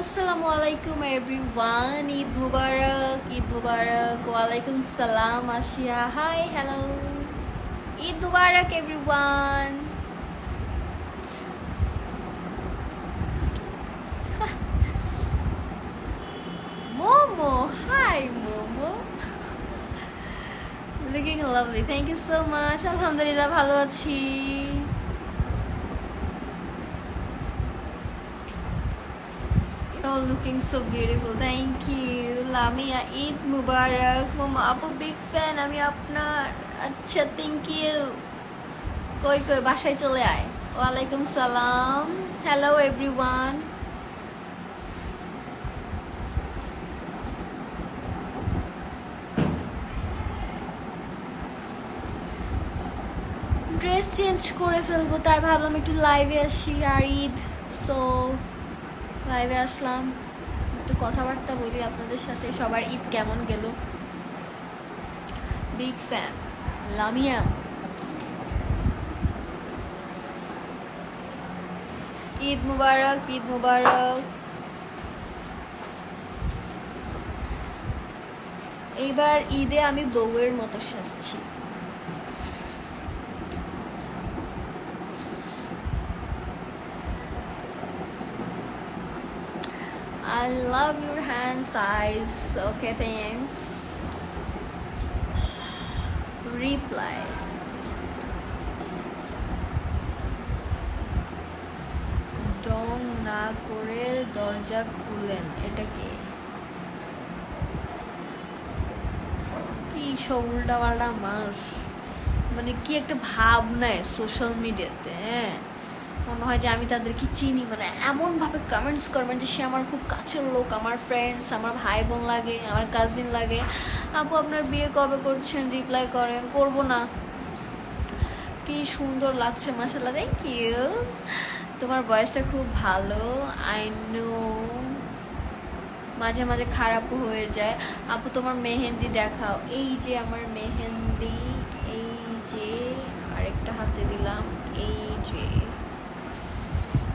আসসালামু আলাইকুম এভরিওয়ান, ঈদ মুবারক, ঈদ মুবারক। ওয়ালাইকুম সালাম আশিয়া, হাই হ্যালো, ঈদ মুবারক everyone. Momo, hi Momo, looking lovely, thank you so much. আলহামদুলিল্লাহ ভালো আছি। You're looking so beautiful. Thank you. Lamia, Eid Mubarak. Mama, আপু big fan আমি আপনার। আচ্ছা, thank you. কই কই বাসায় চলে আয়। ওয়ালাইকুম সালাম। Hello everyone. ড্রেস চেঞ্জ করে ফেলবো, তাই ভাবলাম একটু লাইভে আসি। আর ঈদ, সো লাইভে আসলাম, একটু কথাবার্তা বলি আপনাদের সাথে। সবার ঈদ কেমন গেল? Big fan Lamia. ঈদ মুবারক, ঈদ মুবারক। এইবার ঈদে আমি বউয়ের মতো সাজছি। I love your hand size. Okay, thanks. Reply. Dong না করে দরজা খুলেন, এটা কি? কি সব উল্টা পাল্টা মানুষ, মানে কি একটা ভাব নেয় সোশ্যাল মিডিয়াতে। হ্যাঁ, মনে হয় যে আমি তাদেরকে চিনি, মানে এমনভাবে কমেন্টস করবেন যে সে আমার খুব কাছের লোক, আমার ফ্রেন্ডস, আমার ভাই বোন লাগে, আমার কাজিন লাগে। আপু আপনার বিয়ে কবে করছেন? রিপ্লাই করেন, করবো না। কি সুন্দর লাগছে, মাশাআল্লাহ, থ্যাংক ইউ। তোমার ভয়েসটা খুব ভালো, আই নো। মাঝে মাঝে খারাপও হয়ে যায়। আপু তোমার মেহেন্দি দেখাও। এই যে আমার মেহেন্দি, এই যে আরেকটা হাতে দিলাম, এই যে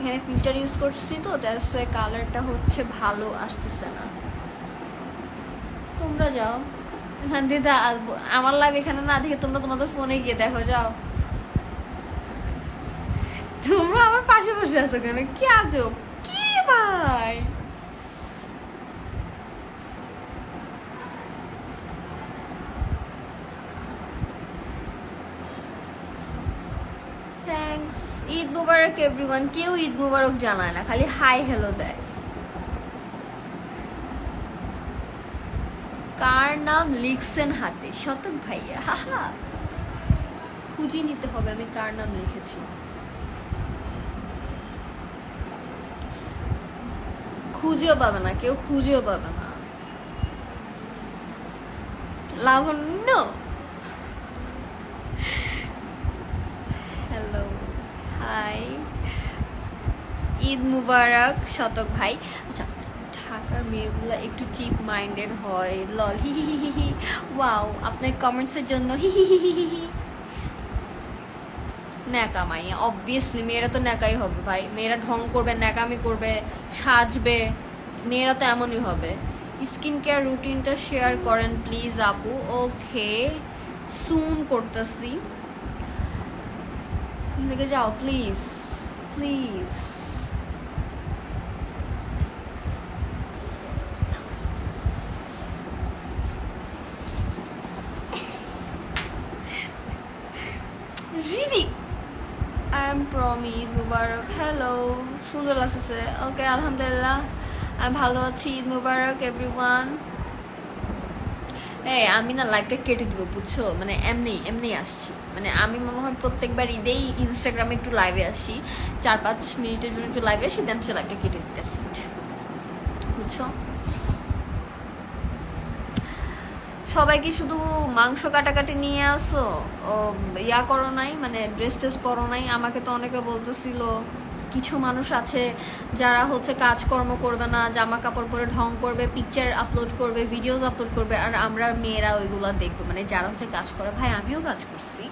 এখানে ফিল্টার ইউজ করছি তো, দ্যাটস ওয়াই কালারটা হচ্ছে ভালো আসতেছে না। তোমরা যাও এখান থেকে, আমার লাইভ এখানে না দেখে তোমরা তোমাদের ফোনে গিয়ে দেখো, যাও। তোমরা আমার পাশে বসে আছো কেন? কি আজব, কি রে ভাই! থ্যাঙ্কস। ঈদ মুবারক এভরিওয়ান। কেউ ঈদ মুবারক জানায় না, খালি হাই হ্যালো দেয়। কার নাম লিখছেন হাতে? শতক ভাইয়া, হাহা। খুঁজে নিতে হবে আমি কার নাম লিখেছি। খুঁজেও পাবে না কেউ, খুঁজেও পাবে না। লাবণ্য, হ্যালো, হাই, ঈদ মুবারক শতক ভাই। আচ্ছা, ঢাকার মেয়েগুলো একটু চিপ মাইন্ডেড হয়, লল, হি হি হি হি। ওয়াও, আপনার কমেন্টসের জন্য হি হি হি হি হি। ন্যাকা মাইয়া, অবভিয়াসলি মেয়েরা তো ন্যাকাই হবে ভাই। মেয়েরা ঢং করবে, ন্যাকামি করবে, সাজবে, মেয়েরা তো এমনই হবে। স্কিন কেয়ার রুটিনটা শেয়ার করেন প্লিজ আপু। ওকে, সুন করতেছি। এদিকে যাও please, please. Ridi, I am Promi, Eid মুবারক। হ্যালো, সুন্দর লাগতেছে। ওকে, আলহামদুলিল্লাহ আমি ভালো আছি। ঈদ মুবারক এভরিওয়ান। এই আমি না লাইভটা কেটে দিব, বুঝছো? মানে এমনি এমনি আসছি, মানে আমি মনে হয় প্রত্যেকবার ঈদেই ইনস্টাগ্রামে একটু লাইভে আসি, 4-5 মিনিটের জন্য একটু লাইভে আসি, দেন সে লাইভটা কেটে দিতেছি, বুঝছো? সবাই কি শুধু মাংস কাটাকাটি নিয়ে আসো? ও ইয়া করো নাই, মানে ড্রেস টেস পরো নাই? আমাকে তো অনেকে বলতেছিল কিছু মানুষ আছে যারা হচ্ছে কাজকর্ম করবে না, জামা কাপড় পরে ঢং করবে, পিকচার আপলোড করবে, ভিডিওস আপলোড করবে, আর আমরা মেয়েরা ওইগুলো দেখবো। মানে যারা হচ্ছে কাজ করে, ভাই আমিও কাজ করছি।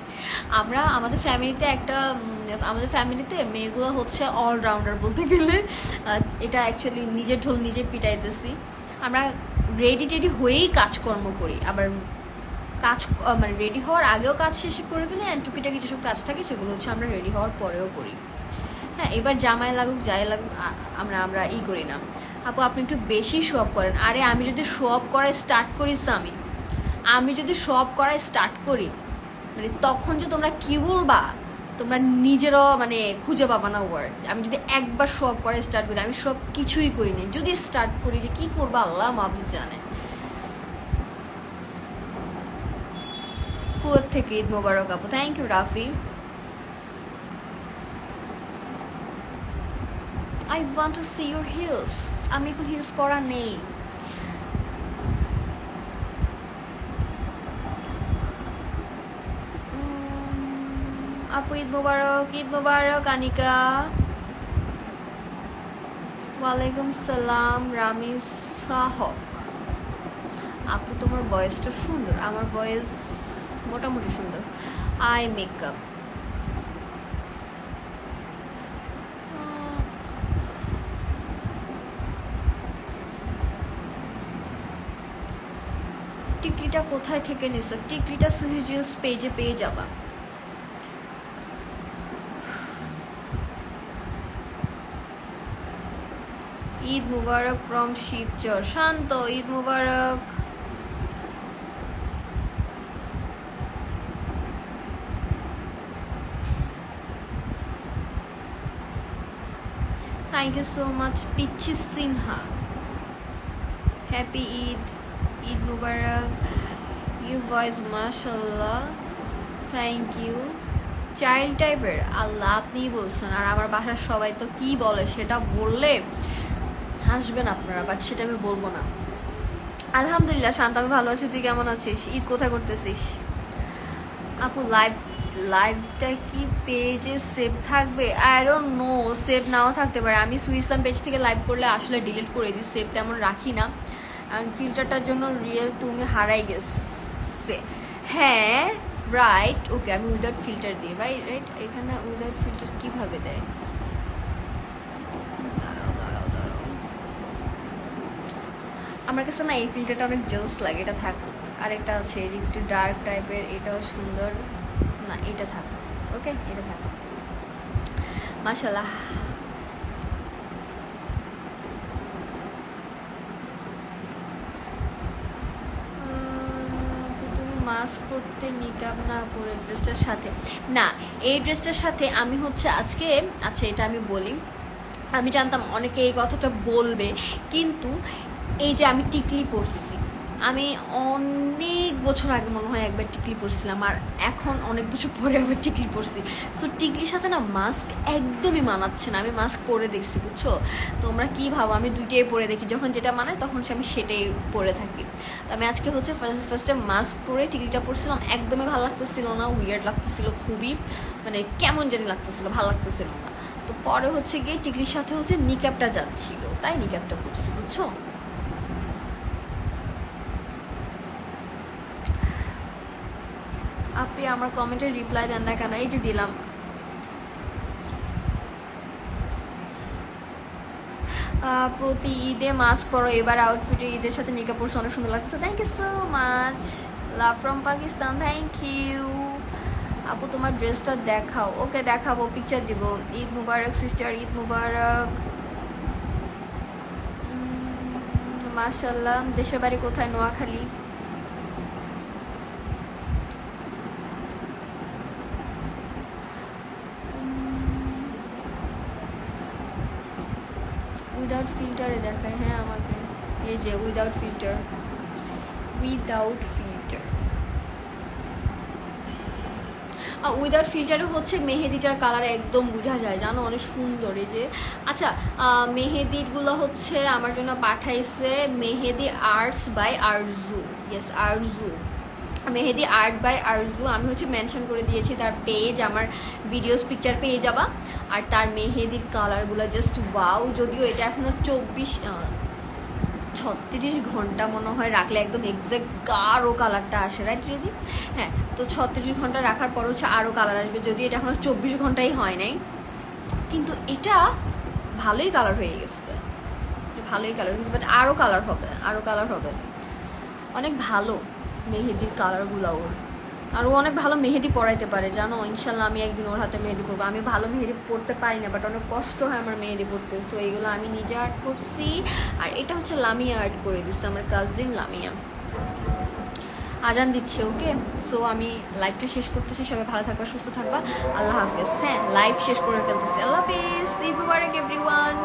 আমরা আমাদের ফ্যামিলিতে মেয়েগুলো হচ্ছে অলরাউন্ডার বলতে গেলে। এটা অ্যাকচুয়ালি নিজের ঢোল নিজে পিটাইতেছি। আমরা রেডি টেডি হয়েই কাজকর্ম করি, আবার মানে রেডি হওয়ার আগেও কাজ শেষ করে ফেলি, অ্যান্ড টুকিটাকি যেসব কাজ থাকে সেগুলো হচ্ছে আমরা রেডি হওয়ার পরেও করি। হ্যাঁ, এবার জামাই লাগুক যাই লাগুক আমরা করি না। আপু আপনি একটু বেশি শো অফ করেন। আরে আমি যদি শো অফ করা স্টার্ট করিস, আমি যদি শো অফ করা স্টার্ট করি, মানে তখন যে তোমরা কি বলবা, তোমরা নিজেরও মানে খুঁজে পাবা না ওয়ার্ড। আমি যদি একবার শো অফ করা স্টার্ট করি, আমি সব কিছুই করিনি, যদি স্টার্ট করি যে কি করবা আল্লাহ মাহবুব জানে। কুয়েত থেকে ঈদ মোবারক আপু, thank you Rafi. I want to see your heels. আমি এখন হিলস পরা নেই। আপু ঈদ মোবারক আনিকা। ওয়ালাইকুম সালাম রামিসা হক। আপু তোমার ভয়েসটা সুন্দর, আমার ভয়েস মোটামুটি সুন্দর। আই মেকআপ টিকলিটা কোথায় থেকে নিছো? টিকলিটা সুহি জুয়েলস পেজে পেয়ে যাবা। ঈদ মুবারক ফ্রম শিবচর। শান্ত, ঈদ মুবারক। থ্যাংক ইউ সো মাচ পিচ্ছি সিনহা। হ্যাপি ঈদ মুবারক। ইউ ভয়েস মাশাল্লাহ, থ্যাংক ইউ। চাইল্ড টাইপের আল্লাহ আপনিই বলছেন, আর আমার বাসার সবাই তো কি বলে সেটা বললে হাসবেন আপনারা, বাট সেটা আমি বলবো না। আলহামদুলিল্লাহ শান্ত, আমি ভালো আছি। তুই কেমন আছিস? ঈদ কোথায় করতেছিস? আপু লাইভটা কি পেজে সেভ থাকবে? আই ডোন্ট নো, সেভ নাও থাকতে পারে। আমি সুইসলাম পেজ থেকে লাইভ করলে আসলে ডিলিট করে দিই, সেভ তেমন রাখি না। আর ফিল্টারটার জন্য রিয়েল তুমি হারাই গেছে। হ্যাঁ রাইট, ওকে আমি উইদাউট ফিল্টার দিই ভাই। রাইট, এখানে উইদাউট ফিল্টার কিভাবে দেয়? আমার কাছে না এই ফিল্টারটা অনেক জোস লাগে, এটা থাকুক। আরেকটা আছে একটু ডার্ক টাইপের, এটাও সুন্দর না, এটা থাকুক। ওকে, এটা থাকুক মাশাআল্লাহ। তুমি মাস্ক পরতে নিকাব না পরে ড্রেসটার সাথে? না, এই ড্রেসটার সাথে আমি হচ্ছে আজকে, আচ্ছা এটা আমি বলি, আমি জানতাম অনেকে এই কথাটা বলবে, কিন্তু এই যে আমি টিকলি পরছি, আমি অনেক বছর আগে মনে হয় একবার টিকলি পরছিলাম, আর এখন অনেক বছর পরে আবার টিকলি পরছি। সো টিকলির সাথে না মাস্ক একদমই মানাচ্ছে না। আমি মাস্ক পরে দেখছি, বুঝছো? তোমরা কি ভাবো আমি দুইটাই পরে দেখি, যখন যেটা মানায় তখন আমি সেটাই পরে থাকি। তো আমি আজকে হচ্ছে ফার্স্টে মাস্ক পরে টিকলিটা পরছিলাম, একদমই ভালো লাগতেছিল না, উইয়ার্ড লাগতেছিল খুবই, মানে কেমন জানি লাগতেছিল, ভালো লাগতেছিল না। তো পরে হচ্ছে গিয়ে টিকলির সাথে হচ্ছে নিকাবটা যাচ্ছিল, তাই নিকাবটা পরছি, বুঝছো? আপনি আমার কমেন্টের রিপ্লাই দেন না কেন? এই যে দিলাম। প্রতি ঈদে মাস্ক পরো, এবার আউটফিটে ঈদের সাথে নিকাব পরছে, অনেক সুন্দর লাগছে। Thank you so much, love from Pakistan, thank you. আপু তোমার ড্রেসটা দেখাও। ওকে দেখাবো, পিকচার দিব। ঈদ মুবারক সিস্টার, ঈদ মুবারক। মাশাল্লাহ। দেশের বাড়ি কোথায়? নোয়াখালী। উইদাউট ফিল্টারে দেখায়, হ্যাঁ আমাকে, এই যে উইদাউট ফিল্টার, উইদাউট ফিল্টারে হচ্ছে মেহেদিটার কালার একদম বোঝা যায়, জানো, অনেক সুন্দর। এই যে আচ্ছা, মেহেদিগুলো হচ্ছে আমার জন্য পাঠাইছে Mehedi arts by Arzoo. Yes, Arzoo. Mehedi art by Arzoo, আমি হচ্ছে মেনশন করে দিয়েছি তার পেজ, আমার ভিডিওস পিকচার পেয়ে যাবা। আর তার মেহেদির কালারগুলো জাস্ট ওয়াও। যদিও এটা এখনও 36 ঘন্টা মনে হয় রাখলে একদম এক্স্যাক্ট গাঢ় কালারটা আসে, রাইট যদি? হ্যাঁ, তো 36 ঘন্টা রাখার পর হচ্ছে আরও কালার আসবে, যদি এটা এখনও 24 ঘন্টাই হয় নাই, কিন্তু এটা ভালোই কালার হয়ে গেছে, ভালোই কালার হয়েছে, বাট আরও কালার হবে, আরও কালার হবে। অনেক ভালো মেহেদির কালারগুলো ওর, আর ও অনেক ভালো মেহেদি পরাইতে পারে জানো। ইনশাল্লাহ আমি একদিন ওর হাতে মেহেদি পরবো। আমি ভালো মেহেদি পড়তে পারি না, বাট অনেক কষ্ট হয় আমার মেহেদি পড়তে। সো এইগুলো আমি নিজে আর্ট করছি। আর এটা হচ্ছে লামিয়া আর্ট করে দিচ্ছে, আমার কাজিন লামিয়া। আজান দিচ্ছে, ওকে। সো আমি লাইভটা শেষ করতেছি। সবাই ভালো থাকবা, সুস্থ থাকবা, আল্লাহ হাফেজ। হ্যাঁ, লাইভ শেষ করে ফেলতেছি, আল্লাহ হাফেজ, ঈদ মুবারক এভরিওয়ান।